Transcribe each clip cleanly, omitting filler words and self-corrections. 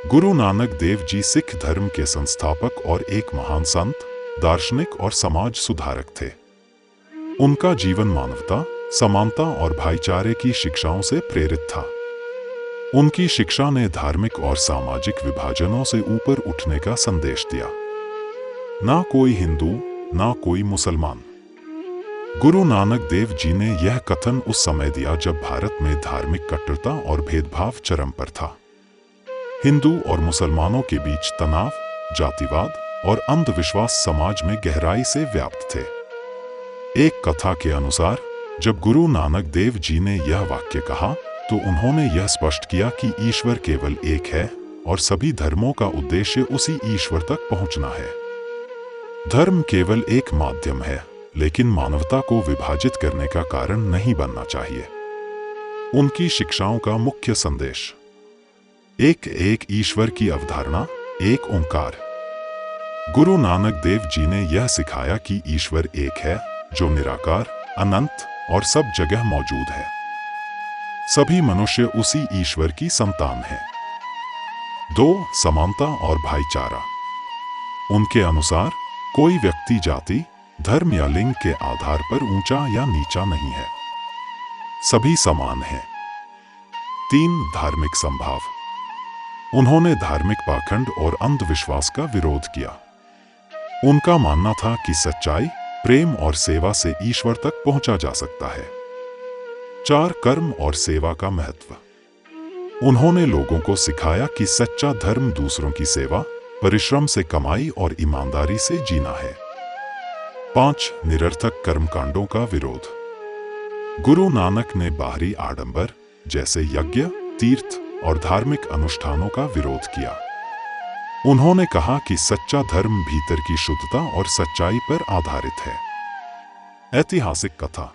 गुरु नानक देव जी सिख धर्म के संस्थापक और एक महान संत, दार्शनिक और समाज सुधारक थे। उनका जीवन मानवता, समानता और भाईचारे की शिक्षाओं से प्रेरित था। उनकी शिक्षा ने धार्मिक और सामाजिक विभाजनों से ऊपर उठने का संदेश दिया। ना कोई हिंदू, ना कोई मुसलमान। गुरु नानक देव जी ने यह कथन उस समय दिया जब भारत में धार्मिक कट्टरता और भेदभाव चरम पर था। हिंदू और मुसलमानों के बीच तनाव, जातिवाद और अंधविश्वास समाज में गहराई से व्याप्त थे। एक कथा के अनुसार जब गुरु नानक देव जी ने यह वाक्य कहा तो उन्होंने यह स्पष्ट किया कि ईश्वर केवल एक है और सभी धर्मों का उद्देश्य उसी ईश्वर तक पहुंचना है। धर्म केवल एक माध्यम है, लेकिन मानवता को विभाजित करने का कारण नहीं बनना चाहिए। उनकी शिक्षाओं का मुख्य संदेश एक ईश्वर की अवधारणा, एक ओंकार। गुरु नानक देव जी ने यह सिखाया कि ईश्वर एक है जो निराकार, अनंत और सब जगह मौजूद है। सभी मनुष्य उसी ईश्वर की संतान हैं। 2 समानता और भाईचारा। उनके अनुसार कोई व्यक्ति जाति, धर्म या लिंग के आधार पर ऊंचा या नीचा नहीं है। सभी समान हैं। 3 धार्मिक समभाव। उन्होंने धार्मिक पाखंड और अंधविश्वास का विरोध किया। उनका मानना था कि सच्चाई, प्रेम और सेवा से ईश्वर तक पहुंचा जा सकता है। 4 कर्म और सेवा का महत्व। उन्होंने लोगों को सिखाया कि सच्चा धर्म दूसरों की सेवा, परिश्रम से कमाई और ईमानदारी से जीना है। 5 निरर्थक कर्मकांडों का विरोध। गुरु नानक ने बाहरी आडंबर जैसे यज्ञ, तीर्थ और धार्मिक अनुष्ठानों का विरोध किया। उन्होंने कहा कि सच्चा धर्म भीतर की शुद्धता और सच्चाई पर आधारित है। ऐतिहासिक कथा।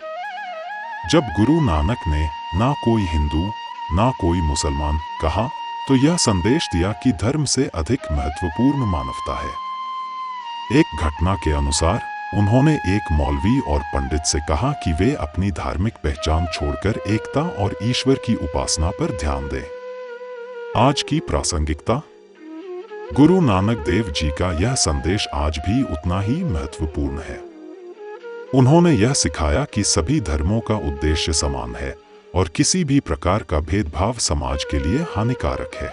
जब गुरु नानक ने ना कोई हिंदू, ना कोई मुसलमान कहा तो यह संदेश दिया कि धर्म से अधिक महत्वपूर्ण मानवता है। एक घटना के अनुसार उन्होंने एक मौलवी और पंडित से कहा कि वे अपनी धार्मिक पहचान छोड़कर एकता और ईश्वर की उपासना पर ध्यान दें। आज की प्रासंगिकता। गुरु नानक देव जी का यह संदेश आज भी उतना ही महत्वपूर्ण है। उन्होंने यह सिखाया कि सभी धर्मों का उद्देश्य समान है और किसी भी प्रकार का भेदभाव समाज के लिए हानिकारक है।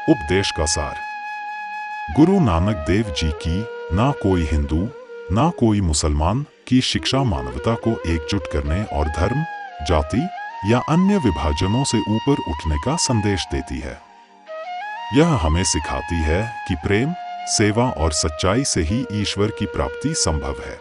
उपदेश का सार। गुरु नानक देव जी की ना कोई हिंदू, ना कोई मुसलमान की शिक्षा मानवता को एकजुट करने और धर्म, जाति या अन्य विभाजनों से ऊपर उठने का संदेश देती है। यह हमें सिखाती है कि प्रेम, सेवा और सच्चाई से ही ईश्वर की प्राप्ति संभव है।